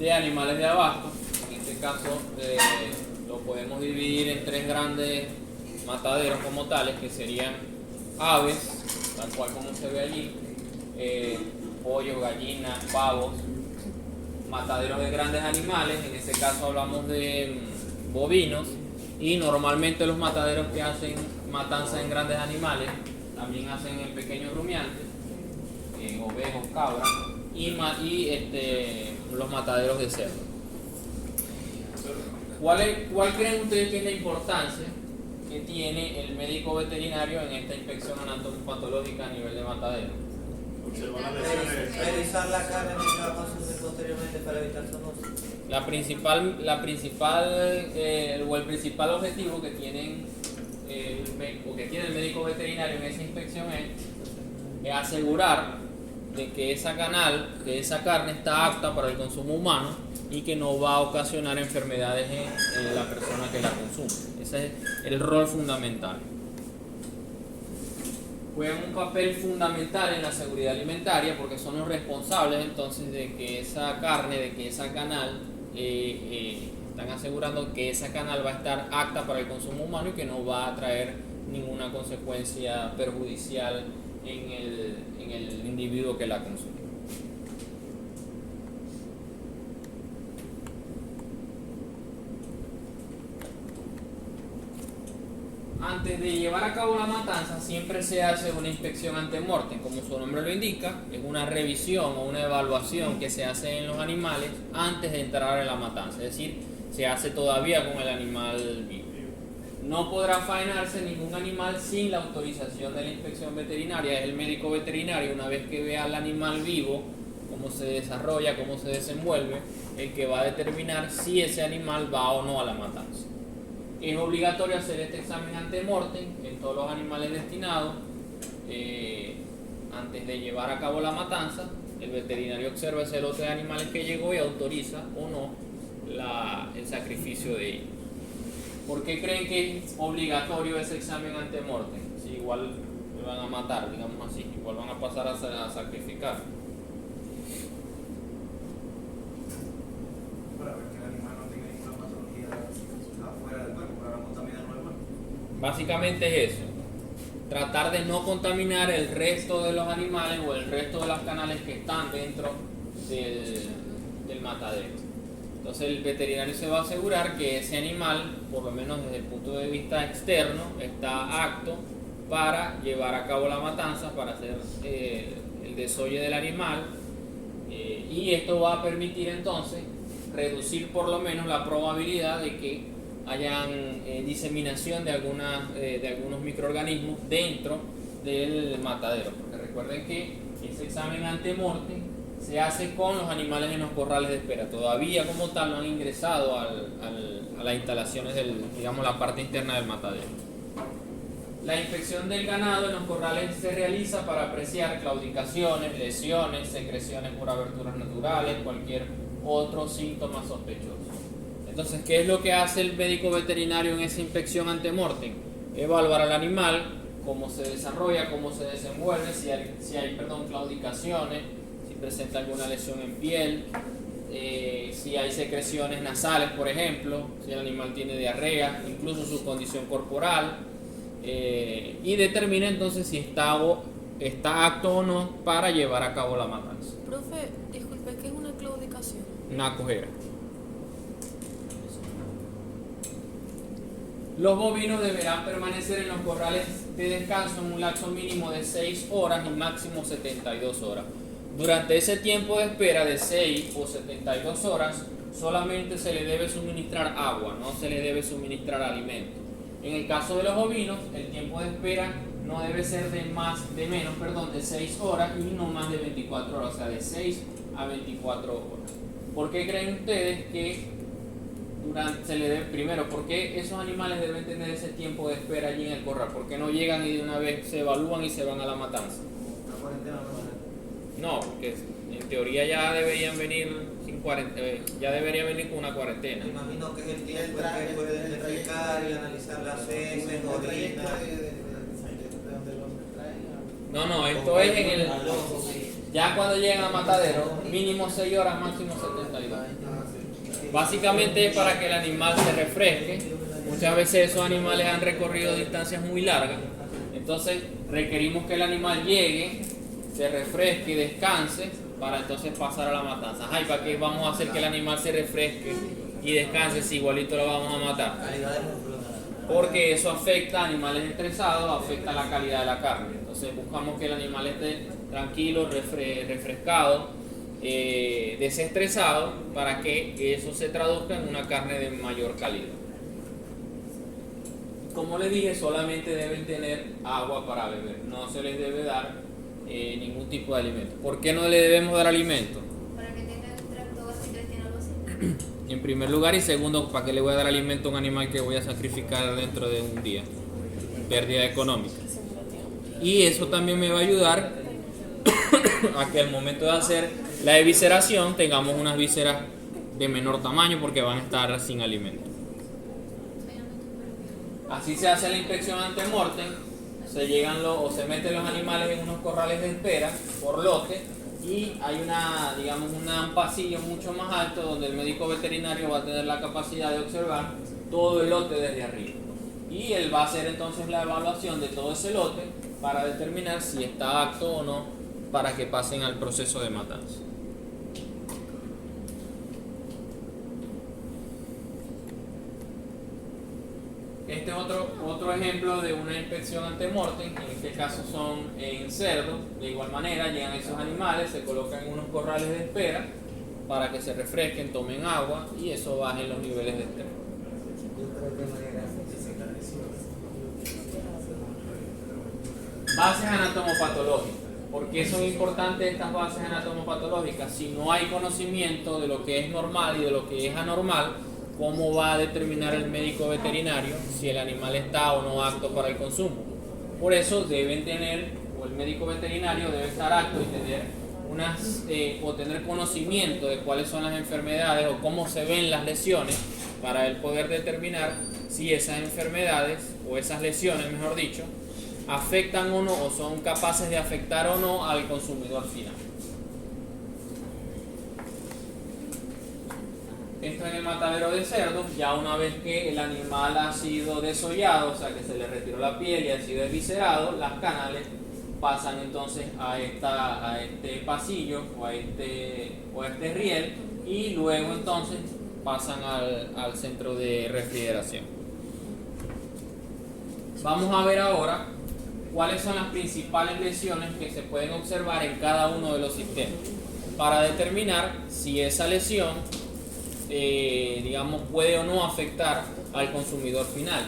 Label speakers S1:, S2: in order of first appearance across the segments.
S1: de animales de abasto. En este caso lo podemos dividir en tres grandes mataderos como tales, que serían aves, tal cual como se ve allí, pollos, gallinas, pavos, mataderos de grandes animales. En este caso hablamos de bovinos, y normalmente los mataderos que hacen matanza en grandes animales también hacen en pequeños rumiantes, ovejos, cabras y los mataderos de cerdo. ¿Cuál creen ustedes que es la importancia que tiene el médico veterinario en esta inspección anatomopatológica a nivel de matadero?
S2: Revisar la carne que se va a consumir posteriormente para evitar zoonosis.
S1: El principal objetivo que tiene el médico veterinario en esa inspección es asegurar de que esa carne está apta para el consumo humano y que no va a ocasionar enfermedades en la persona que la consume. Ese es el rol fundamental. Juegan un papel fundamental en la seguridad alimentaria porque son los responsables entonces de que esa carne, de que esa canal, están asegurando que esa canal va a estar apta para el consumo humano y que no va a traer ninguna consecuencia perjudicial en el individuo que la consume. Antes de llevar a cabo la matanza siempre se hace una inspección ante mortem, como su nombre lo indica, es una revisión o una evaluación que se hace en los animales antes de entrar en la matanza, es decir, se hace todavía con el animal vivo. No podrá faenarse ningún animal sin la autorización de la inspección veterinaria. Es el médico veterinario, una vez que vea al animal vivo, cómo se desarrolla, cómo se desenvuelve, el que va a determinar si ese animal va o no a la matanza. Es obligatorio hacer este examen ante mortem en todos los animales destinados. Antes de llevar a cabo la matanza, el veterinario observa ese lote de animales que llegó y autoriza o no el sacrificio de ellos. ¿Por qué creen que es obligatorio ese examen ante mortem? Si igual me van a matar, digamos así, igual van a pasar a sacrificar.
S3: Para ver que el animal no tenga ninguna patología afuera del cuerpo, para no contaminar el cuerpo.
S1: Básicamente es eso, tratar de no contaminar el resto de los animales o el resto de las canales que están dentro del matadero. Entonces el veterinario se va a asegurar que ese animal, por lo menos desde el punto de vista externo, está apto para llevar a cabo la matanza, para hacer el desolle del animal, y esto va a permitir entonces reducir por lo menos la probabilidad de que hayan diseminación de algunos microorganismos dentro del matadero, porque recuerden que ese examen ante mortem se hace con los animales en los corrales de espera. Todavía como tal no han ingresado a las instalaciones digamos la parte interna del matadero. La inspección del ganado en los corrales se realiza para apreciar claudicaciones, lesiones, secreciones por aberturas naturales, cualquier otro síntoma sospechoso. Entonces, ¿qué es lo que hace el médico veterinario en esa inspección ante mortem? Evaluar al animal, cómo se desarrolla, cómo se desenvuelve, si hay claudicaciones, si presenta alguna lesión en piel, si hay secreciones nasales, por ejemplo, si el animal tiene diarrea, incluso su condición corporal, y determina entonces si está apto o no para llevar a cabo la matanza.
S4: Profe, disculpe, ¿qué es una claudicación?
S1: Una cojera. Los bovinos deberán permanecer en los corrales de descanso en un lapso mínimo de 6 horas y máximo 72 horas. Durante ese tiempo de espera de 6 o 72 horas, solamente se le debe suministrar agua, no se le debe suministrar alimento. En el caso de los bovinos, el tiempo de espera no debe ser de menos de 6 horas y no más de 24 horas, o sea, de 6 a 24 horas. ¿Por qué creen ustedes que primero, por qué esos animales deben tener ese tiempo de espera allí en el corral? ¿Por qué no llegan y de una vez se evalúan y se van a la matanza?
S2: Una cuarentena permanente.
S1: No, porque en teoría ya deberían venir ya debería venir con una cuarentena.
S2: Me imagino que es el tiempo que pueden identificar y analizar las heces, orinas.
S1: No, esto es en el... Ya cuando llegan al matadero, mínimo 6 horas, máximo 72. Básicamente es para que el animal se refresque. Muchas veces esos animales han recorrido distancias muy largas. Entonces requerimos que el animal llegue, se refresque y descanse para entonces pasar a la matanza. Ay, ¿para qué vamos a hacer que el animal se refresque y descanse si igualito lo vamos a matar? Porque eso afecta a animales estresados, afecta la calidad de la carne. Entonces buscamos que el animal esté tranquilo, refrescado, desestresado, para que eso se traduzca en una carne de mayor calidad. Como les dije, solamente deben tener agua para beber, no se les debe dar ningún tipo de alimento. ¿Por qué no le debemos dar alimento?
S5: Para que tengan un tracto básicamente algo así.
S1: En primer lugar, y segundo, ¿para qué le voy a dar alimento a un animal que voy a sacrificar dentro de un día? Pérdida económica. Y eso también me va a ayudar a que al momento de hacer la evisceración tengamos unas vísceras de menor tamaño porque van a estar sin alimento. Así se hace la inspección ante mortem, se meten los animales en unos corrales de espera por lote y hay un pasillo mucho más alto donde el médico veterinario va a tener la capacidad de observar todo el lote desde arriba. Y él va a hacer entonces la evaluación de todo ese lote para determinar si está apto o no para que pasen al proceso de matanza. Este es otro ejemplo de una inspección ante mortem, en este caso son en cerdos. De igual manera llegan esos animales, se colocan en unos corrales de espera para que se refresquen, tomen agua y eso baje los niveles de estrés. Bases anatomopatológicas. ¿Por qué son importantes estas bases anatomopatológicas? Si no hay conocimiento de lo que es normal y de lo que es anormal, ¿cómo va a determinar el médico veterinario si el animal está o no apto para el consumo? Por eso deben tener, o el médico veterinario debe estar apto y tener conocimiento de cuáles son las enfermedades o cómo se ven las lesiones para él poder determinar si esas enfermedades o esas lesiones, mejor dicho, afectan o no, o son capaces de afectar o no al consumidor final. Esto en el matadero de cerdos, ya una vez que el animal ha sido desollado, o sea que se le retiró la piel y ha sido eviscerado, las canales pasan entonces a este pasillo o a este riel y luego entonces pasan al centro de refrigeración. Vamos a ver ahora cuáles son las principales lesiones que se pueden observar en cada uno de los sistemas para determinar si esa lesión puede o no afectar al consumidor final.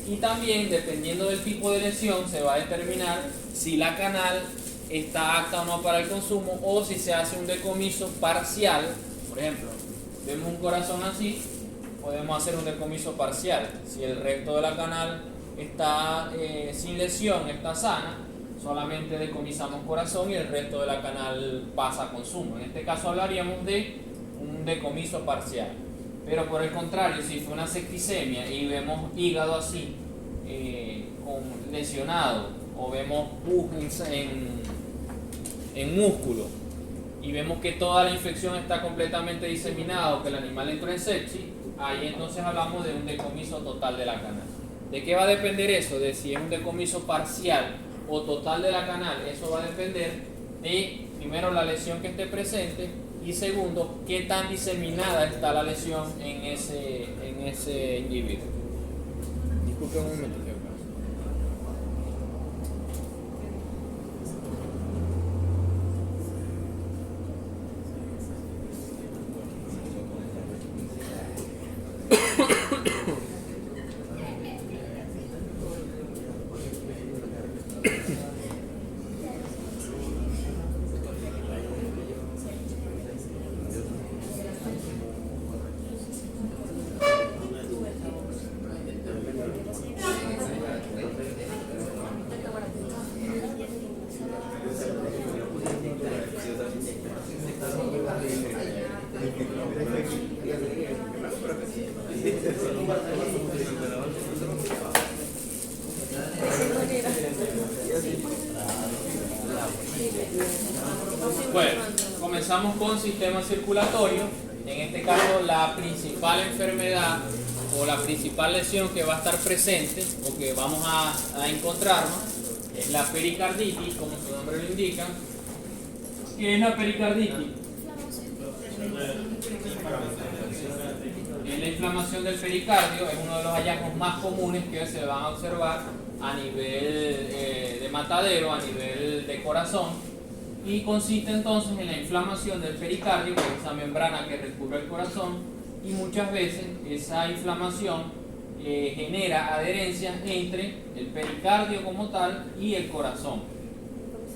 S1: Y también, dependiendo del tipo de lesión, se va a determinar si la canal está apta o no para el consumo o si se hace un decomiso parcial. Por ejemplo, vemos un corazón así, podemos hacer un decomiso parcial. Si el resto de la canal está sin lesión, está sana, solamente decomisamos corazón y el resto de la canal pasa a consumo. En este caso hablaríamos de un decomiso parcial. Pero por el contrario, si fue una septicemia y vemos hígado así, lesionado, o vemos pus en músculo, y vemos que toda la infección está completamente diseminada o que el animal entró en sepsis, ahí entonces hablamos de un decomiso total de la canal. ¿De qué va a depender eso? De si es un decomiso parcial o total de la canal. Eso va a depender de, primero, la lesión que esté presente y segundo, qué tan diseminada está la lesión en ese individuo. Disculpen un momento. Bueno, comenzamos con sistema circulatorio. En este caso, la principal enfermedad o la principal lesión que va a estar presente o que vamos a encontrarnos es la pericarditis, como su nombre lo indica. ¿Qué es la pericarditis? Es la inflamación del pericardio, es uno de los hallazgos más comunes que se van a observar a nivel de matadero, a nivel de corazón, y consiste entonces en la inflamación del pericardio, que es esa membrana que recubre el corazón, y muchas veces esa inflamación genera adherencias entre el pericardio como tal y el corazón.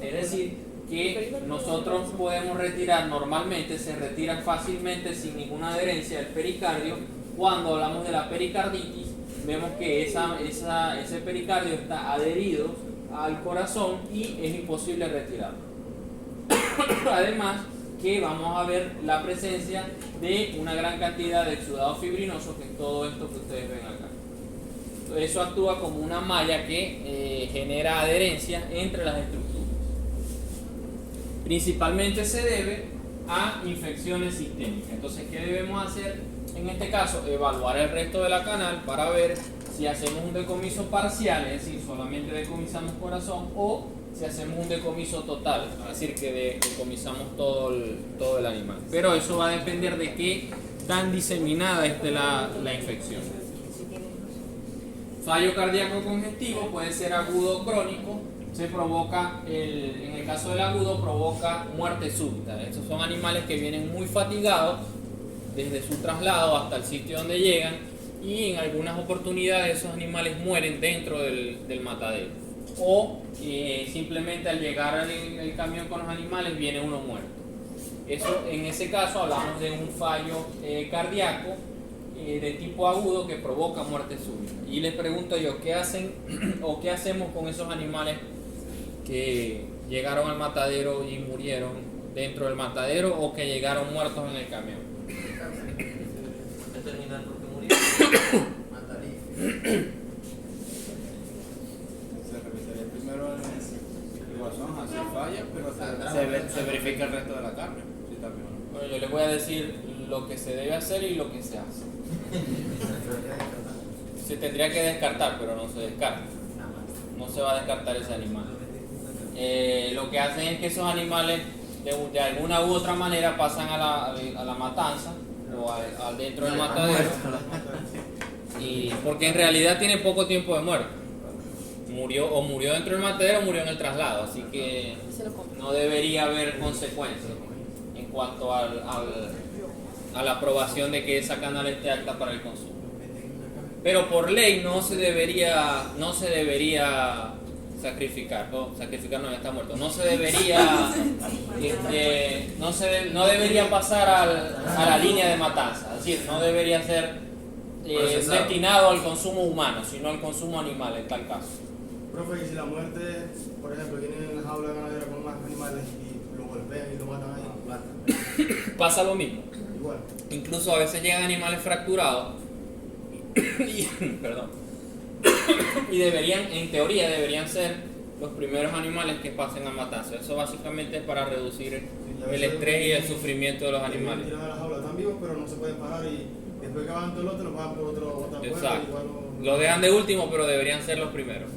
S1: Es decir, que nosotros podemos retirar normalmente, se retira fácilmente sin ninguna adherencia el pericardio. Cuando hablamos de la pericarditis, vemos que ese pericardio está adherido al corazón y es imposible retirarlo. Además que vamos a ver la presencia de una gran cantidad de exudado fibrinoso, que es todo esto que ustedes ven acá. Eso actúa como una malla que genera adherencia entre las estructuras. Principalmente se debe a infecciones sistémicas. Entonces, ¿qué debemos hacer en este caso? Evaluar el resto de la canal para ver si hacemos un decomiso parcial, es decir, solamente decomisamos corazón, o si hacemos un decomiso total, es decir, que decomisamos todo el animal. Pero eso va a depender de qué tan diseminada esté la infección. Fallo cardíaco congestivo puede ser agudo o crónico. Se provoca, en el caso del agudo, provoca muerte súbita. Estos son animales que vienen muy fatigados desde su traslado hasta el sitio donde llegan, y en algunas oportunidades esos animales mueren dentro del matadero, o simplemente al llegar el camión con los animales viene uno muerto. Eso, en ese caso hablamos de un fallo cardíaco de tipo agudo que provoca muerte súbita. Y les pregunto yo, ¿qué hacen o qué hacemos con esos animales que llegaron al matadero y murieron dentro del matadero, o que llegaron muertos en el camión?
S2: Determinar por qué murió.
S6: Se revisaría primero el corazón, así falla, pero se verifica el resto de la carne. Si está bien o no.
S1: Bueno, yo les voy a decir lo que se debe hacer y lo que se hace. Se tendría que descartar, pero no se descarta. No se va a descartar ese animal. Lo que hacen es que esos animales de alguna u otra manera pasan a la matanza o al dentro del matadero, y porque en realidad tiene poco tiempo de muerte. Murió dentro del matadero o murió en el traslado, así que no debería haber consecuencias en cuanto a la aprobación de que esa canal esté apta para el consumo. Pero por ley no se debería sacrificar, ya está muerto. No se debería, no debería pasar a la línea de matanza, es decir, no debería ser destinado al consumo humano, sino al consumo animal en tal caso.
S3: Profe, y si la muerte, por ejemplo, vienen en la jaula ganadera con más animales y lo golpean y lo matan ahí,
S1: Pasa lo mismo.
S3: igual.
S1: Incluso a veces llegan animales fracturados perdón, y en teoría deberían ser los primeros animales que pasen a matarse. Eso básicamente es para reducir el estrés y el sufrimiento de los animales.
S3: Tiran a la jaula, están vivos pero no se pueden parar, y después que van todo el otro lo pagan por otra puerta.
S1: Exacto. Lo dejan de último, pero deberían ser los primeros.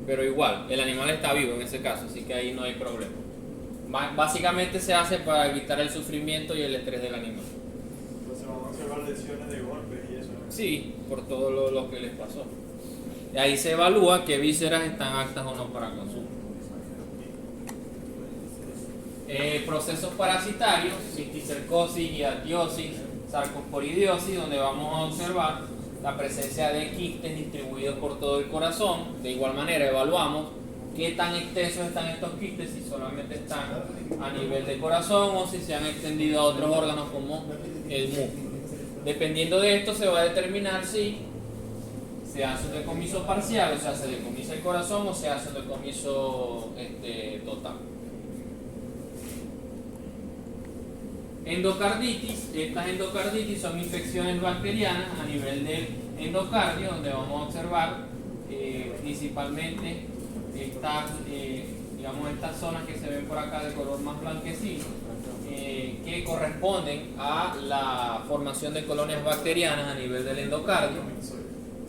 S1: Pero igual, el animal está vivo en ese caso, así que ahí no hay problema. Básicamente se hace para evitar el sufrimiento y el estrés del animal.
S3: Entonces van a observar lesiones de golpes y eso.
S1: Sí, por todo lo que les pasó. Y ahí se evalúa qué vísceras están aptas o no para consumo. Procesos parasitarios, cisticercosis, giartiosis, sarcosporidiosis, donde vamos a observar la presencia de quistes distribuidos por todo el corazón. De igual manera evaluamos qué tan extensos están estos quistes, si solamente están a nivel de corazón o si se han extendido a otros órganos como el músculo. Dependiendo de esto se va a determinar si se hace un decomiso parcial, o sea, se decomisa el corazón, o se hace un decomiso total. Endocarditis. Estas endocarditis son infecciones bacterianas a nivel del endocardio, donde vamos a observar principalmente estas zonas que se ven por acá de color más blanquecino, corresponden a la formación de colonias bacterianas a nivel del endocardio.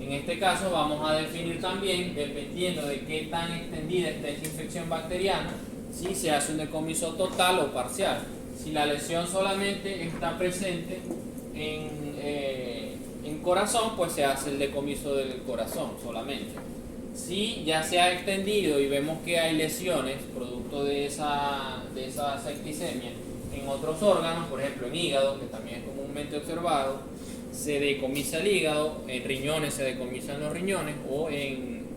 S1: En este caso vamos a definir también, dependiendo de qué tan extendida esté esa infección bacteriana, si se hace un decomiso total o parcial. Si la lesión solamente está presente en corazón, pues se hace el decomiso del corazón solamente. Si ya se ha extendido y vemos que hay lesiones producto de esa septicemia en otros órganos, por ejemplo en hígado, que también es comúnmente observado, se decomisa el hígado, en riñones se decomisan los riñones, o si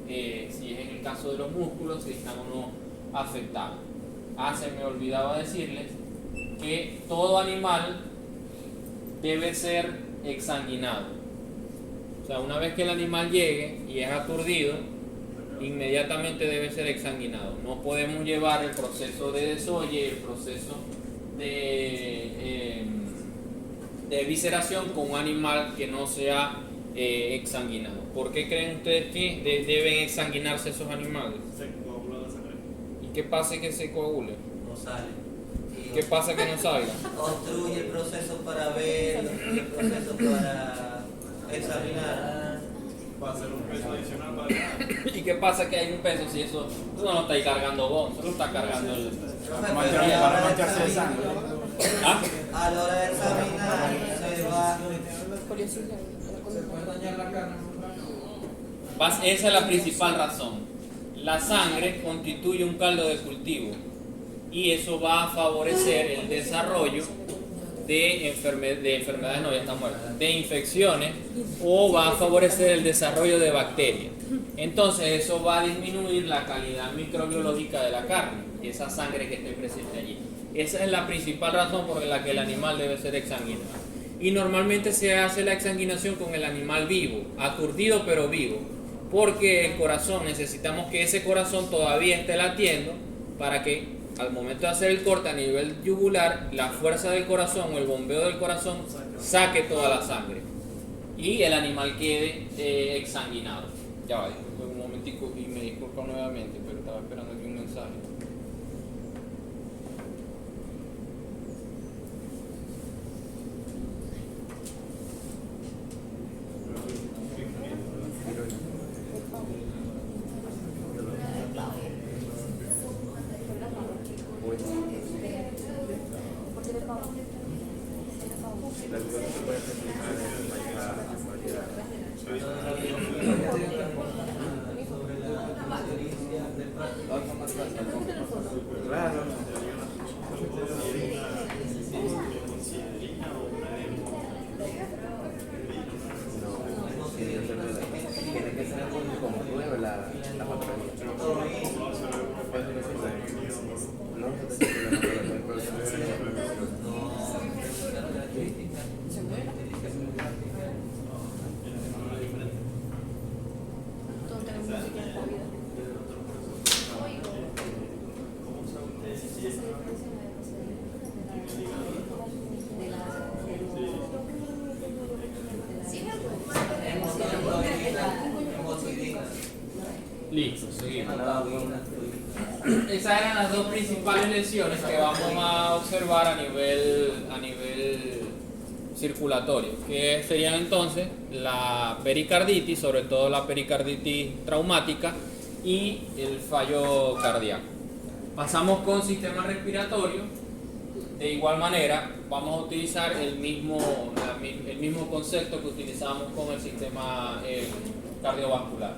S1: es en el caso de los músculos, si están o no afectados. Se me olvidaba decirles que todo animal debe ser exsanguinado. O sea, una vez que el animal llegue y es aturdido, inmediatamente debe ser exsanguinado. No podemos llevar el proceso de desolle, el proceso de visceración con un animal que no sea exsanguinado. ¿Por qué creen ustedes que deben exsanguinarse esos animales?
S3: Se coagula la sangre.
S1: ¿Y qué pasa que se coagule?
S2: No sale.
S1: ¿Qué pasa que no salga?
S2: Obstruye el proceso para ver, el proceso para examinar.
S3: Va a ser un peso adicional para el
S1: ¿Y qué pasa que hay un peso si eso tú no lo estás cargando vos, solo está cargando el...
S6: Para mancharse de sangre.
S1: ¿Ah?
S2: A la hora de examinar se va.
S1: Esa es la principal razón. La sangre constituye un caldo de cultivo y eso va a favorecer el desarrollo de enfermedades, no, ya está muerta, de infecciones, o va a favorecer el desarrollo de bacterias. Entonces eso va a disminuir la calidad microbiológica de la carne, esa sangre que esté presente allí. Esa es la principal razón por la que el animal debe ser exsanguinado. Y normalmente se hace la exsanguinación con el animal vivo, aturdido pero vivo, porque el corazón, necesitamos que ese corazón todavía esté latiendo para que al momento de hacer el corte a nivel yugular, la fuerza del corazón o el bombeo del corazón saque toda la sangre y el animal quede exsanguinado. Ya va, un momentico y me disculpo nuevamente, pero estaba esperando aquí un mensaje. Listo, seguimos. Esas eran las dos principales lesiones que vamos a observar a nivel circulatorio, que serían entonces la pericarditis, sobre todo la pericarditis traumática y el fallo cardíaco. Pasamos con sistema respiratorio. De igual manera vamos a utilizar el mismo concepto que utilizamos con el sistema cardiovascular.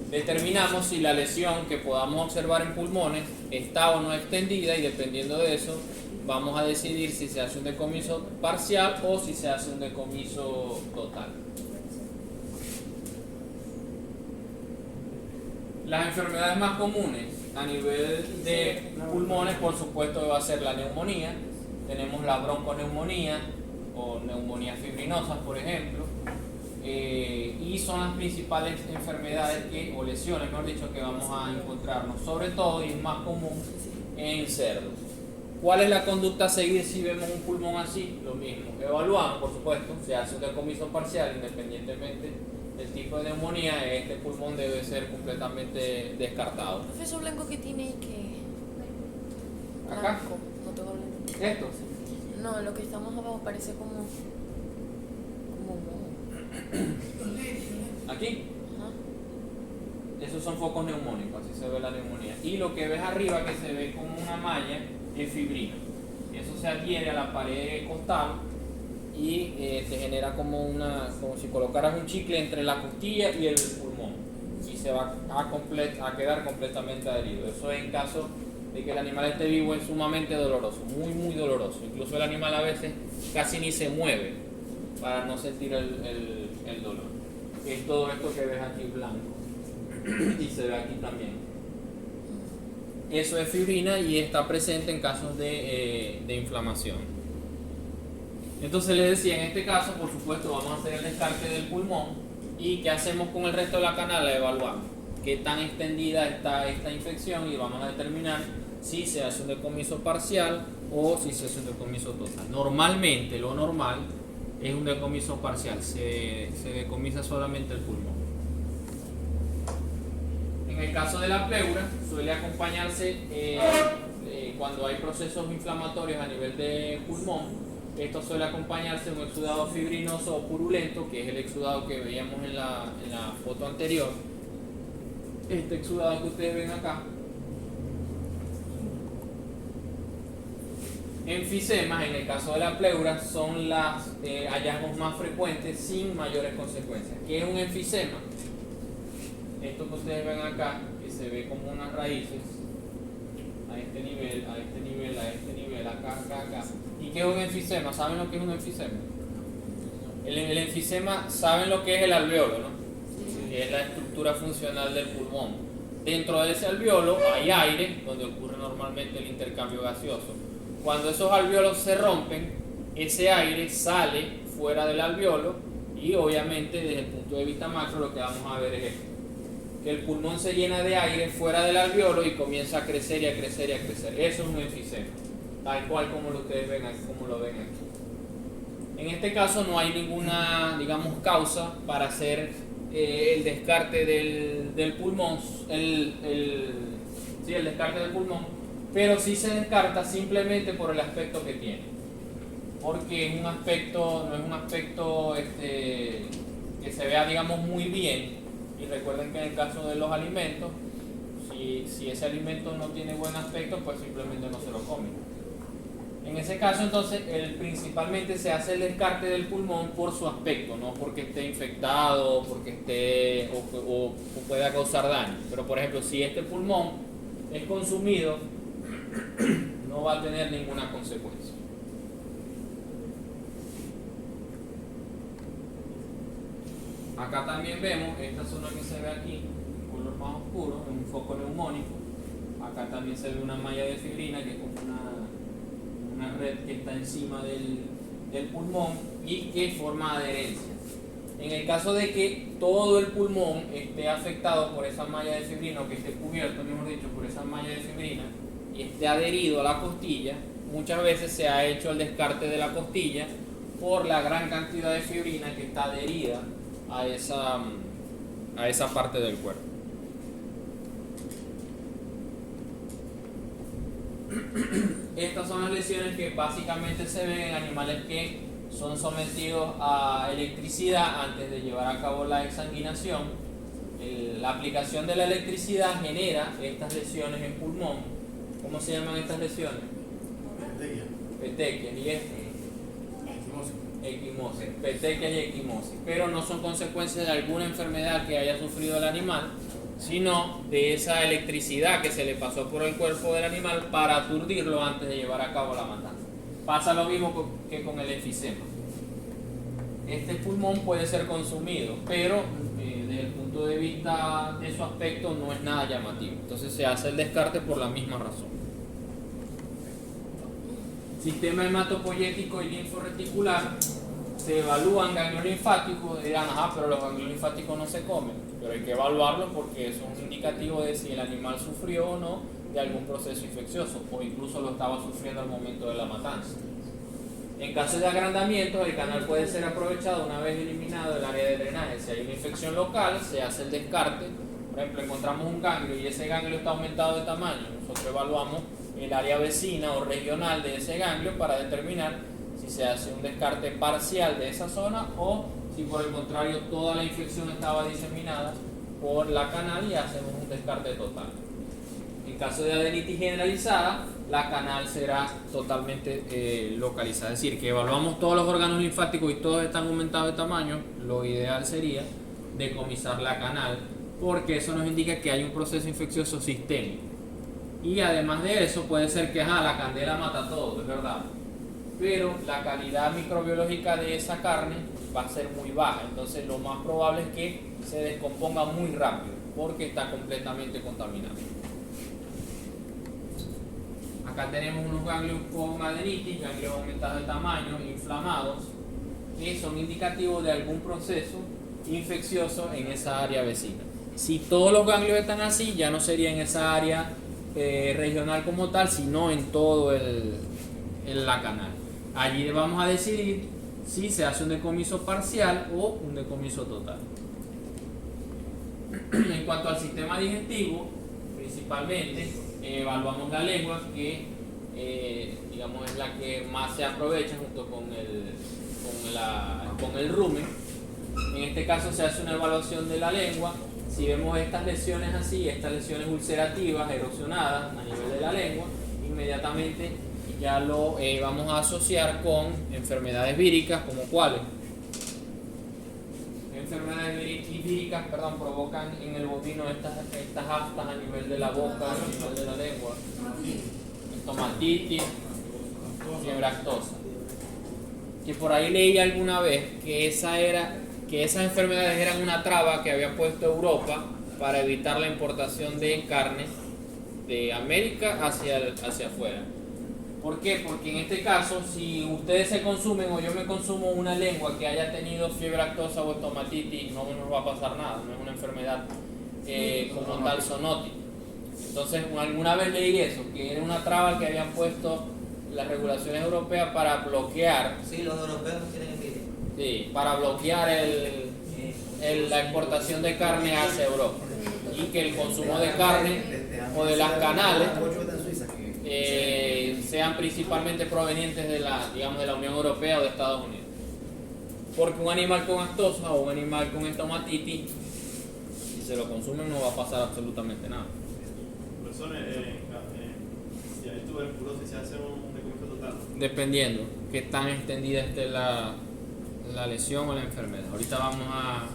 S1: Determinamos si la lesión que podamos observar en pulmones está o no extendida y dependiendo de eso vamos a decidir si se hace un decomiso parcial o si se hace un decomiso total. Las enfermedades más comunes a nivel de pulmones, por supuesto, va a ser la neumonía. Tenemos la bronconeumonía o neumonías fibrinosas, por ejemplo. Y son las principales enfermedades o lesiones, mejor dicho, que vamos a encontrarnos, sobre todo y es más común en cerdos. ¿Cuál es la conducta a seguir si vemos un pulmón así? Lo mismo, evaluamos, por supuesto, se hace un decomiso parcial independientemente del tipo de neumonía, este pulmón debe ser completamente descartado.
S4: Profesor Blanco, ¿qué tiene que...?
S1: ¿Acá?
S4: Blanco, no tengo blanco.
S1: ¿Esto?
S4: No, lo que estamos abajo parece como
S1: Aquí,
S4: ajá.
S1: esos son focos neumónicos, así se ve la neumonía. Y lo que ves arriba, que se ve como una malla, es fibrina. Eso se adhiere a la pared costal y te genera como si colocaras un chicle entre la costilla y el pulmón, y se va a quedar completamente adherido. Eso en caso de que el animal esté vivo es sumamente doloroso, muy muy doloroso. Incluso el animal a veces casi ni se mueve para no sentir el dolor. Es todo esto que ves aquí blanco y se ve aquí también. Eso es fibrina y está presente en casos de inflamación. Entonces les decía, en este caso por supuesto vamos a hacer el descarte del pulmón. ¿Y qué hacemos con el resto de la canal? Evaluamos qué tan extendida está esta infección y vamos a determinar si se hace un decomiso parcial o si se hace un decomiso total. Normalmente lo normal es un decomiso parcial, se decomisa solamente el pulmón. En el caso de la pleura suele acompañarse cuando hay procesos inflamatorios a nivel de pulmón. Esto suele acompañarse de un exudado fibrinoso o purulento, que es el exudado que veíamos en la foto anterior. Este exudado que ustedes ven acá. Enfisemas, en el caso de la pleura, son los hallazgos más frecuentes sin mayores consecuencias. ¿Qué es un enfisema? Esto que ustedes ven acá, que se ve como unas raíces, a este nivel, a este nivel, a este nivel, acá, acá, acá. ¿Y qué es un enfisema? ¿Saben lo que es un enfisema? El enfisema, ¿saben lo que es el alveolo, no? Que es la estructura funcional del pulmón. Dentro de ese alveolo hay aire, donde ocurre normalmente el intercambio gaseoso. Cuando esos alveolos se rompen, ese aire sale fuera del alveolo y obviamente desde el punto de vista macro lo que vamos a ver es esto, que el pulmón se llena de aire fuera del alveolo y comienza a crecer y a crecer y a crecer. Eso es un enfisema, tal cual como lo ustedes ven aquí, como lo ven aquí. En este caso no hay ninguna, digamos, causa para hacer el descarte del pulmón, el descarte del pulmón, pero sí se descarta simplemente por el aspecto que tiene, porque es un aspecto, no es un aspecto que se vea, digamos, muy bien. Y recuerden que en el caso de los alimentos, si ese alimento no tiene buen aspecto, pues simplemente no se lo comen. En ese caso entonces principalmente se hace el descarte del pulmón por su aspecto, no porque esté infectado, porque esté o pueda causar daño. Pero por ejemplo, si este pulmón es consumido, no va a tener ninguna consecuencia. Acá también vemos esta zona que se ve aquí, un color más oscuro, un foco neumónico. Acá también se ve una malla de fibrina, que es como una red que está encima del pulmón y que forma adherencia. En el caso de que todo el pulmón esté afectado por esa malla de fibrina, o que esté cubierto, mejor dicho, por esa malla de fibrina y esté adherido a la costilla, muchas veces se ha hecho el descarte de la costilla por la gran cantidad de fibrina que está adherida a esa parte del cuerpo. Estas son las lesiones que básicamente se ven en animales que son sometidos a electricidad antes de llevar a cabo la exsanguinación. La aplicación de la electricidad genera estas lesiones en pulmón. ¿Cómo se llaman estas lesiones? Petequias y equimosis. Petequias y equimosis. Pero no son consecuencias de alguna enfermedad que haya sufrido el animal, sino de esa electricidad que se le pasó por el cuerpo del animal para aturdirlo antes de llevar a cabo la matanza. Pasa lo mismo que con el enfisema. Este pulmón puede ser consumido, pero desde el punto de vista de su aspecto no es nada llamativo. Entonces se hace el descarte por la misma razón. Sistema hematopoyético y linforeticular. Se evalúan ganglios linfáticos, dirán, pero los ganglios linfáticos no se comen, pero hay que evaluarlos porque eso es un indicativo de si el animal sufrió o no de algún proceso infeccioso, o incluso lo estaba sufriendo al momento de la matanza. En caso de agrandamiento, el canal puede ser aprovechado una vez eliminado el área de drenaje. Si hay una infección local, se hace el descarte. Por ejemplo, encontramos un ganglio y ese ganglio está aumentado de tamaño. Nosotros evaluamos el área vecina o regional de ese ganglio para determinar si se hace un descarte parcial de esa zona o si por el contrario toda la infección estaba diseminada por la canal y hacemos un descarte total. En caso de adenitis generalizada, la canal será totalmente localizada, es decir, que evaluamos todos los órganos linfáticos y todos están aumentados de tamaño. Lo ideal sería decomisar la canal, porque eso nos indica que hay un proceso infeccioso sistémico. Y además de eso, puede ser que la candela mata todo, es verdad, pero la calidad microbiológica de esa carne va a ser muy baja, entonces lo más probable es que se descomponga muy rápido porque está completamente contaminado. Acá tenemos unos ganglios con adenitis, ganglios aumentados de tamaño, inflamados, que son indicativos de algún proceso infeccioso en esa área vecina. Si todos los ganglios están así, ya no sería en esa área regional como tal, sino en todo la canal. Allí vamos a decidir si se hace un decomiso parcial o un decomiso total. En cuanto al sistema digestivo, principalmente evaluamos la lengua, que digamos es la que más se aprovecha junto con el rumen. En este caso se hace una evaluación de la lengua. Si vemos estas lesiones así, estas lesiones ulcerativas, erosionadas a nivel de la lengua, inmediatamente ya lo vamos a asociar con enfermedades víricas, como cuáles. Enfermedades víricas, provocan en el bovino estas aftas a nivel de la boca, a nivel de la lengua, estomatitis, fiebre aftosa. Que por ahí leí alguna vez que esas enfermedades eran una traba que había puesto Europa para evitar la importación de carne de América hacia afuera. ¿Por qué? Porque en este caso, si ustedes se consumen o yo me consumo una lengua que haya tenido fiebre aftosa o estomatitis, no nos va a pasar nada, no es una enfermedad como tal zoonótica. Entonces, alguna vez leí eso, que era una traba que habían puesto las regulaciones europeas para bloquear.
S2: Sí, los europeos tienen envidia.
S1: Sí, para bloquear la exportación de carne hacia Europa y que el consumo de carne o de las canales sean principalmente provenientes de la Unión Europea o de Estados Unidos. Porque un animal con aftosa o un animal con estomatitis, si se lo consumen no va a pasar absolutamente nada.
S3: Profesor, si hay tuberculosis, ¿se hace un decomiso total?
S1: Dependiendo qué tan extendida esté la lesión o la enfermedad. Ahorita vamos a...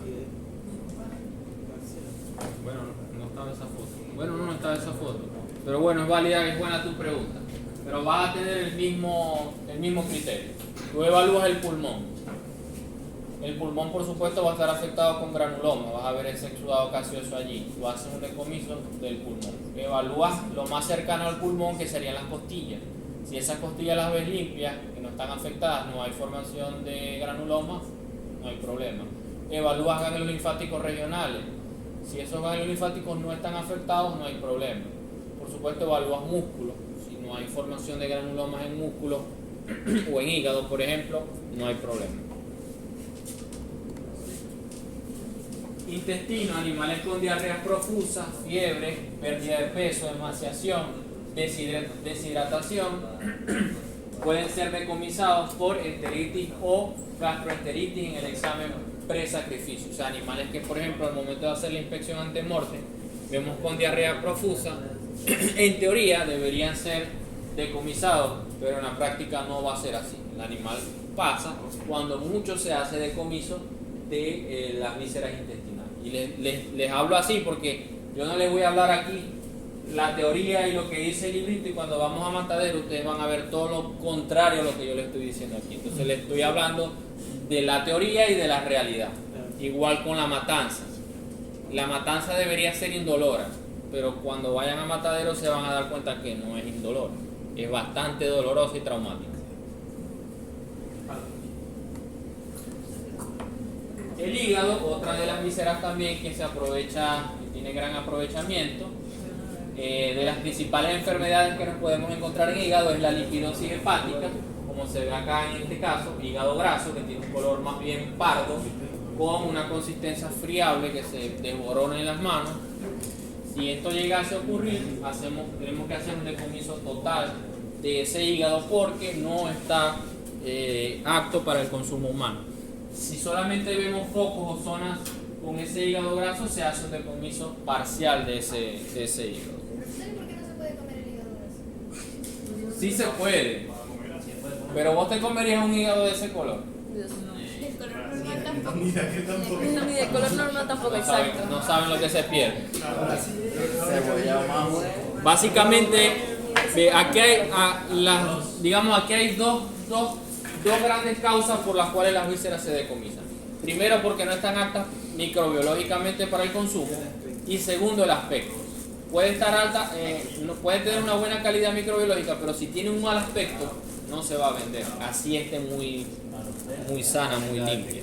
S1: Bueno, no estaba esa foto. Bueno, no estaba esa foto. Pero bueno, es válida, es buena tu pregunta. Pero vas a tener el mismo criterio. Tú evalúas el pulmón. El pulmón, por supuesto, va a estar afectado con granuloma. Vas a ver ese exudado gaseoso allí. Tú haces un decomiso del pulmón. Evalúas lo más cercano al pulmón, que serían las costillas. Si esas costillas las ves limpias y no están afectadas, no hay formación de granuloma, no hay problema. Evalúas ganglios linfáticos regionales. Si esos ganglios linfáticos no están afectados, no hay problema. Por supuesto, evalúas músculos. Si no hay formación de granulomas en músculos o en hígado, por ejemplo, no hay problema. Intestino, animales con diarreas profusas, fiebre, pérdida de peso, emaciación, deshidratación, pueden ser decomisados por enteritis o gastroenteritis en el examen pre-sacrificio. O sea, animales que, por ejemplo, al momento de hacer la inspección ante muerte, vemos con diarrea profusa, en teoría deberían ser decomisados, pero en la práctica no va a ser así. El animal pasa cuando mucho se hace decomiso de las vísceras intestinales. Y les hablo así porque yo no les voy a hablar aquí la teoría y lo que dice el librito, y cuando vamos a Matadero ustedes van a ver todo lo contrario a lo que yo les estoy diciendo aquí. Entonces les estoy hablando de la teoría y de la realidad. Igual con la matanza. La matanza debería ser indolora, pero cuando vayan a Matadero se van a dar cuenta que no es indolora. Es bastante dolorosa y traumática. El hígado, otra de las vísceras también que se aprovecha, que tiene gran aprovechamiento. De las principales enfermedades que nos podemos encontrar en hígado es la lipidosis hepática, como se ve acá en este caso, hígado graso, que tiene un color más bien pardo, con una consistencia friable que se desborona en las manos. Si esto llegase a ocurrir, tenemos que hacer un decomiso total de ese hígado porque no está apto para el consumo humano. Si solamente vemos focos o zonas con ese hígado graso, se hace un decomiso parcial de ese hígado.
S5: Profesor, ¿y por qué no se puede comer el hígado graso?
S1: Sí se puede, pero vos te comerías un hígado de ese color.
S4: Dios, no.
S5: El color normal tampoco.
S3: Mira que tampoco.
S4: No, ni de color normal tampoco,
S1: No saben,
S4: exacto.
S1: no saben lo que se pierde.
S6: Cebolla más huevo.
S1: Básicamente, aquí hay, aquí hay dos grandes causas por las cuales las vísceras se decomisan. Primero, porque no están aptas microbiológicamente para el consumo, y segundo, el aspecto. Puede estar alta, puede tener una buena calidad microbiológica, pero si tiene un mal aspecto, no se va a vender. Así esté muy sana, muy limpia.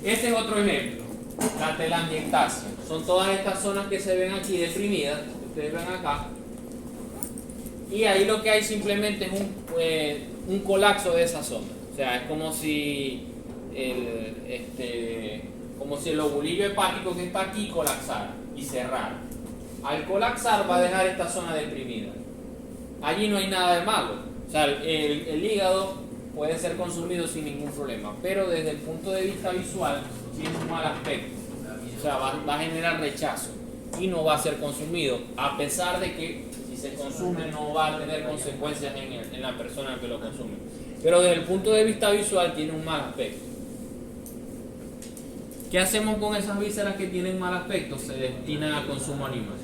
S1: Este es otro ejemplo, la telangiectasia. Son todas estas zonas que se ven aquí deprimidas, que ustedes ven acá. Y ahí lo que hay simplemente es un colapso de esa zona. O sea, es como si el lobulillo hepático que está aquí colapsara y cerrara. Al colapsar va a dejar esta zona deprimida. Allí no hay nada de malo. O sea, el hígado puede ser consumido sin ningún problema, pero desde el punto de vista visual tiene un mal aspecto. O sea, va a generar rechazo y no va a ser consumido, a pesar de que si se consume no va a tener consecuencias en la persona que lo consume. Pero desde el punto de vista visual tiene un mal aspecto. ¿Qué hacemos con esas vísceras que tienen mal aspecto? Se destinan a consumo animal.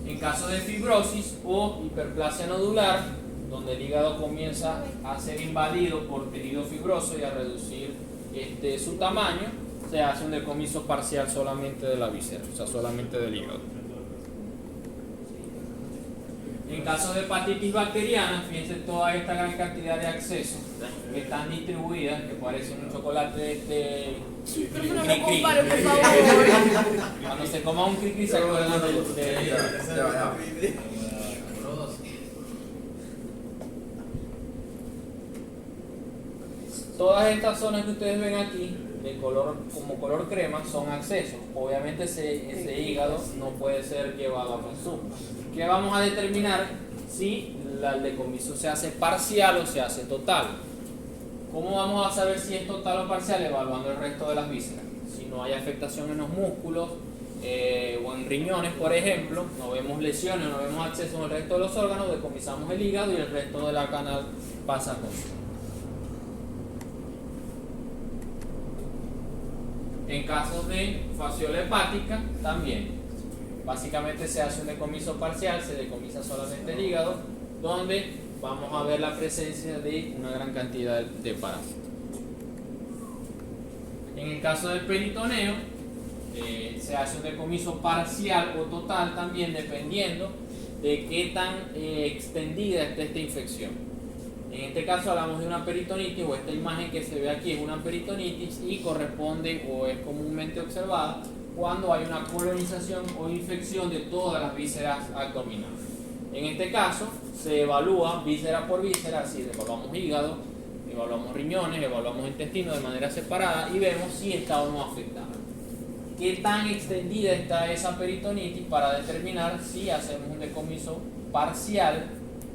S1: En caso de fibrosis o hiperplasia nodular, donde el hígado comienza a ser invadido por tejido fibroso y a reducir su tamaño, se hace un decomiso parcial solamente de la víscera, o sea, solamente del hígado. En caso de hepatitis bacteriana, fíjense toda esta gran cantidad de accesos que están distribuidas, que parecen un chocolate de
S4: Pero no me
S1: cri-cri.
S4: compare, por favor.
S1: Cuando se coma un cri-cri se acuerdan de todas estas zonas que ustedes ven aquí, de como color crema, son accesos. Obviamente ese hígado no puede ser llevado a consumo. ¿Qué vamos a determinar si el decomiso se hace parcial o se hace total? ¿Cómo vamos a saber si es total o parcial? Evaluando el resto de las vísceras. Si no hay afectación en los músculos o en riñones, por ejemplo, no vemos lesiones, no vemos acceso en el resto de los órganos, decomisamos el hígado y el resto de la canal pasa a consumo. En casos de fasciola hepática, también. Básicamente se hace un decomiso parcial, se decomisa solamente el hígado, donde vamos a ver la presencia de una gran cantidad de parásitos. En el caso del peritoneo, se hace un decomiso parcial o total también, dependiendo de qué tan extendida esté esta infección. En este caso hablamos de una peritonitis, o esta imagen que se ve aquí es una peritonitis y corresponde o es comúnmente observada cuando hay una colonización o infección de todas las vísceras abdominales. En este caso se evalúa víscera por víscera, así evaluamos hígado, evaluamos riñones, evaluamos intestino de manera separada y vemos si está o no afectada. ¿Qué tan extendida está esa peritonitis para determinar si hacemos un decomiso parcial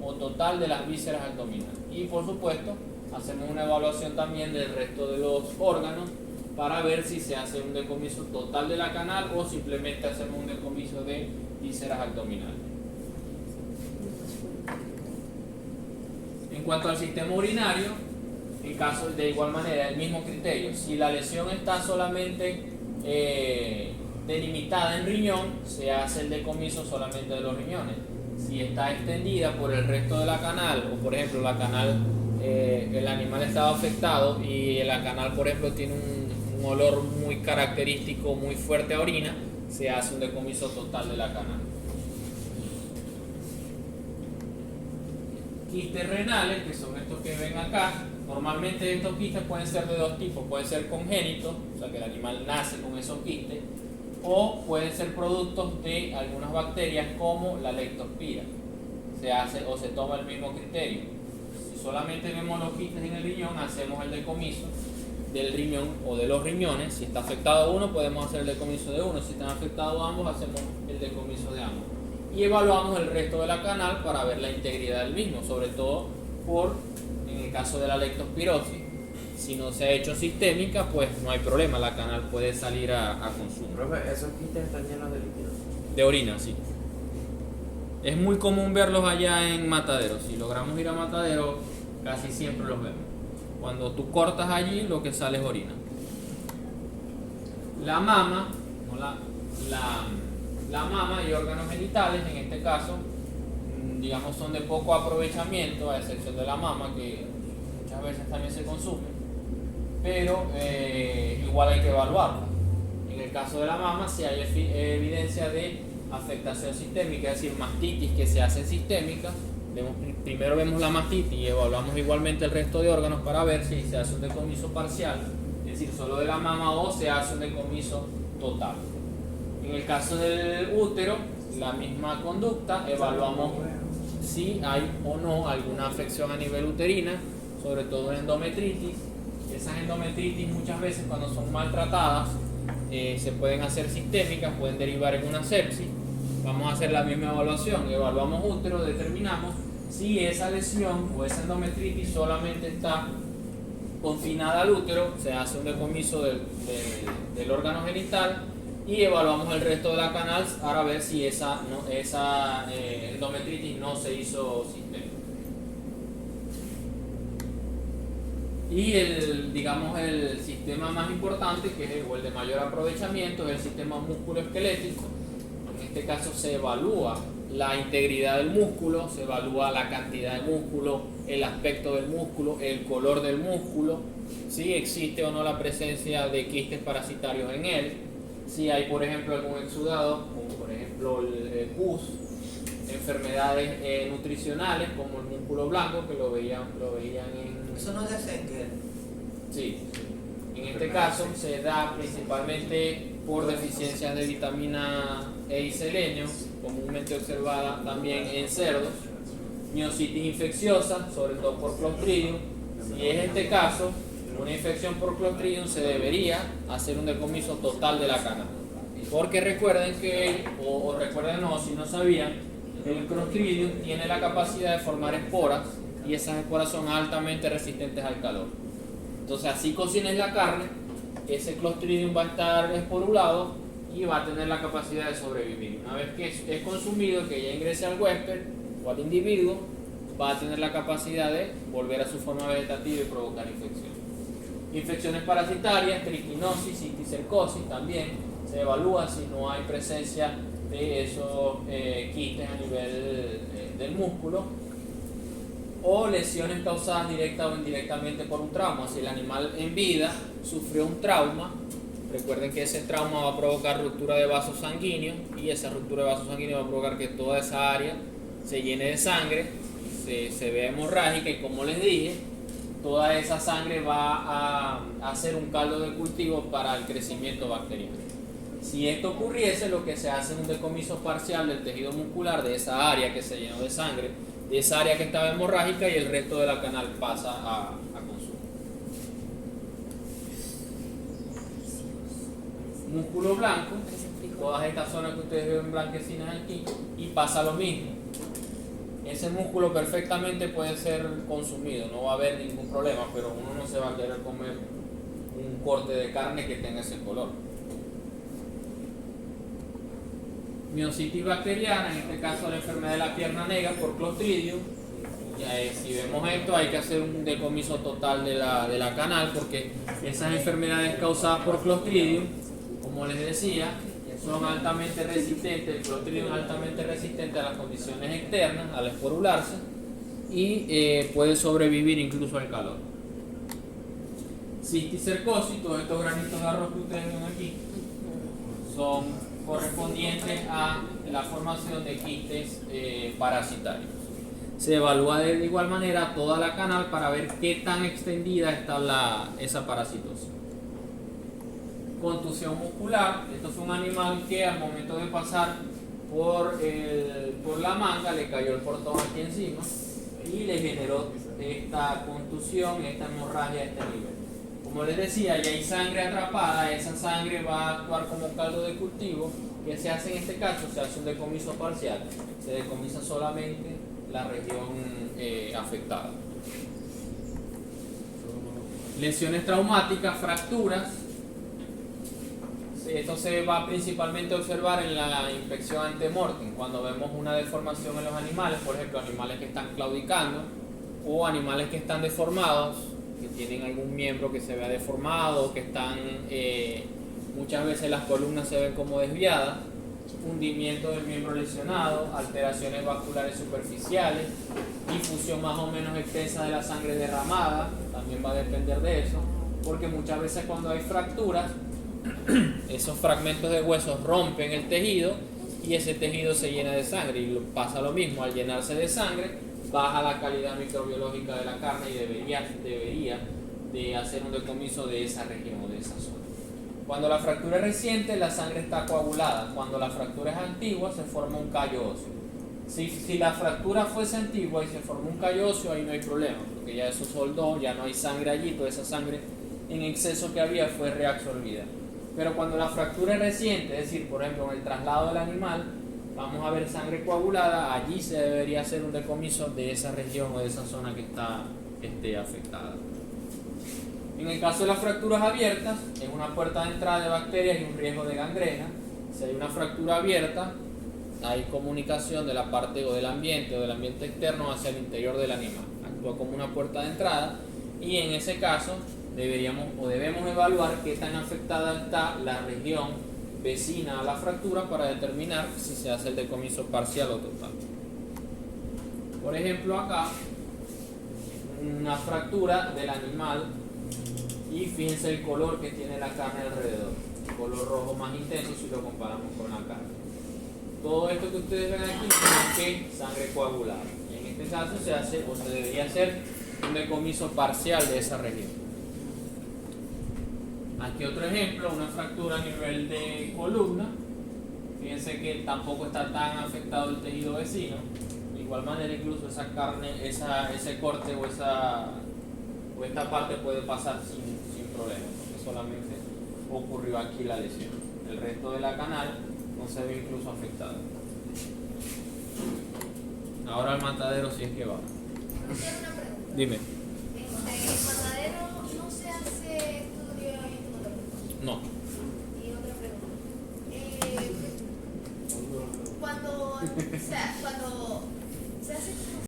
S1: o total de las vísceras abdominales? Y por supuesto hacemos una evaluación también del resto de los órganos para ver si se hace un decomiso total de la canal o simplemente hacemos un decomiso de vísceras abdominales. En cuanto al sistema urinario, en caso de igual manera, el mismo criterio. Si la lesión está solamente delimitada en riñón, se hace el decomiso solamente de los riñones. Si está extendida por el resto de la canal, o por ejemplo la canal, el animal estaba afectado y la canal, por ejemplo, tiene un olor muy característico, muy fuerte a orina, se hace un decomiso total de la canal. Quistes renales, que son estos que ven acá, normalmente estos quistes pueden ser de dos tipos, pueden ser congénitos, o sea que el animal nace con esos quistes, o pueden ser productos de algunas bacterias como la leptospira. Se hace o se toma el mismo criterio. Si solamente vemos los quistes en el riñón, hacemos el decomiso del riñón o de los riñones. Si está afectado uno, podemos hacer el decomiso de uno. Si están afectados ambos, hacemos el decomiso de ambos. y evaluamos el resto de la canal para ver la integridad del mismo, sobre todo en el caso de la leptospirosis. Si no se ha hecho sistémica, pues no hay problema, la canal puede salir a consumo.
S7: Profe, esos quistes están llenos de líquidos.
S1: De orina, sí. Es muy común verlos allá en Matadero. Si logramos ir a Matadero, casi siempre los vemos. Cuando tú cortas allí, lo que sale es orina. La mama, no la mama y órganos genitales, en este caso, digamos, son de poco aprovechamiento, a excepción de la mama, que muchas veces también se consume, pero igual hay que evaluarla. En el caso de la mama, si hay evidencia de afectación sistémica, es decir, mastitis que se hace sistémica, primero vemos la mastitis y evaluamos igualmente el resto de órganos para ver si se hace un decomiso parcial, es decir, solo de la mama, o se hace un decomiso total. En el caso del útero, la misma conducta, evaluamos si hay o no alguna afección a nivel uterina, sobre todo endometritis. Esas endometritis muchas veces, cuando son maltratadas, se pueden hacer sistémicas, pueden derivar en una sepsis. Vamos a hacer la misma evaluación, evaluamos útero, determinamos si esa lesión o esa endometritis solamente está confinada al útero, se hace un decomiso del órgano genital y evaluamos el resto de la canal para ver si esa endometritis no se hizo sistémica. Y el sistema más importante, que es el de mayor aprovechamiento, es el sistema músculo-esquelético. En este caso se evalúa la integridad del músculo, se evalúa la cantidad de músculo, el aspecto del músculo, el color del músculo, si existe o no la presencia de quistes parasitarios en él, si hay, por ejemplo, algún exudado, como por ejemplo el pus, enfermedades nutricionales como el músculo blanco, que lo veían en...
S2: Eso no es de Schenker.
S1: Sí, en este caso se da principalmente por deficiencias de vitamina E y selenio, comúnmente observada también en cerdos, miositis infecciosa, sobre todo por Clostridium. Si es este caso, una infección por Clostridium, se debería hacer un decomiso total de la canal. Porque recuerden que, o recuerden no, si no sabían, el Clostridium tiene la capacidad de formar esporas y esas esporas son altamente resistentes al calor. Entonces, así cocines la carne, ese Clostridium va a estar esporulado y va a tener la capacidad de sobrevivir. Una vez que es consumido, que ya ingrese al huésped o al individuo, va a tener la capacidad de volver a su forma vegetativa y provocar infección. Infecciones parasitarias, triquinosis, cisticercosis, también se evalúa si no hay presencia de esos quistes a nivel del músculo, o lesiones causadas directa o indirectamente por un trauma. Si el animal en vida sufrió un trauma, recuerden que ese trauma va a provocar ruptura de vasos sanguíneos, y esa ruptura de vasos sanguíneos va a provocar que toda esa área se llene de sangre, se vea hemorrágica, y como les dije, toda esa sangre va a hacer un caldo de cultivo para el crecimiento bacteriano. Si esto ocurriese, lo que se hace es un decomiso parcial del tejido muscular de esa área que se llenó de sangre, de esa área que estaba hemorrágica, y el resto de la canal pasa a consumo. Músculo blanco, todas estas zonas que ustedes ven blanquecinas aquí, y pasa lo mismo. Ese músculo perfectamente puede ser consumido, no va a haber ningún problema, pero uno no se va a querer comer un corte de carne que tenga ese color. Miositis bacteriana, en este caso la enfermedad de la pierna negra por Clostridium. Si vemos esto, hay que hacer un decomiso total de la canal, porque esas enfermedades causadas por Clostridium, como les decía, son altamente resistentes, el Clostridium es altamente resistente a las condiciones externas, al esporularse, y puede sobrevivir incluso al calor. Cisticercosis, todos estos granitos de arroz que ustedes ven aquí, son correspondientes a la formación de quistes parasitarios. Se evalúa de igual manera toda la canal para ver qué tan extendida está esa parasitosis. Contusión muscular, esto fue un animal que al momento de pasar por la manga le cayó el portón aquí encima y le generó esta contusión, esta hemorragia a este nivel. Como les decía, ya hay sangre atrapada, esa sangre va a actuar como caldo de cultivo ¿Qué se hace en este caso? Se hace un decomiso parcial, se decomisa solamente la región afectada. Lesiones traumáticas, fracturas. Esto se va principalmente a observar en la inspección ante-mortem, cuando vemos una deformación en los animales, por ejemplo, animales que están claudicando o animales que están deformados, que tienen algún miembro que se vea deformado, que están, muchas veces las columnas se ven como desviadas, hundimiento del miembro lesionado, alteraciones vasculares superficiales, difusión más o menos extensa de la sangre derramada, también va a depender de eso, porque muchas veces cuando hay fracturas, esos fragmentos de huesos rompen el tejido y ese tejido se llena de sangre, y pasa lo mismo, al llenarse de sangre baja la calidad microbiológica de la carne y debería de hacer un decomiso de esa región o de esa zona. Cuando la fractura es reciente, la sangre está coagulada. Cuando la fractura es antigua, se forma un callo óseo. Si la fractura fuese antigua y se formó un callo óseo, ahí no hay problema, porque ya eso soldó, ya no hay sangre allí, toda esa sangre en exceso que había fue reabsorbida. Pero cuando la fractura es reciente, es decir, por ejemplo, en el traslado del animal, vamos a ver sangre coagulada, allí se debería hacer un decomiso de esa región o de esa zona que está afectada. En el caso de las fracturas abiertas, es una puerta de entrada de bacterias y un riesgo de gangrena. Si hay una fractura abierta, hay comunicación de la parte o del ambiente externo hacia el interior del animal. Actúa como una puerta de entrada y en ese caso debemos evaluar qué tan afectada está la región vecina a la fractura para determinar si se hace el decomiso parcial o total. Por ejemplo, acá una fractura del animal y fíjense el color que tiene la carne alrededor, color rojo más intenso si lo comparamos con la carne. Todo esto que ustedes ven aquí tiene que sangre coagulada, y en este caso se hace o se debería hacer un decomiso parcial de esa región. Aquí otro ejemplo, una fractura a nivel de columna. Fíjense que tampoco está tan afectado el tejido vecino. De igual manera, incluso esa carne, ese corte o esta parte puede pasar sin problema, porque solamente ocurrió aquí la lesión. El resto de la canal no se ve incluso afectado. Ahora el matadero sí es que va.
S5: Quiero una pregunta.
S1: Dime.
S5: Cuando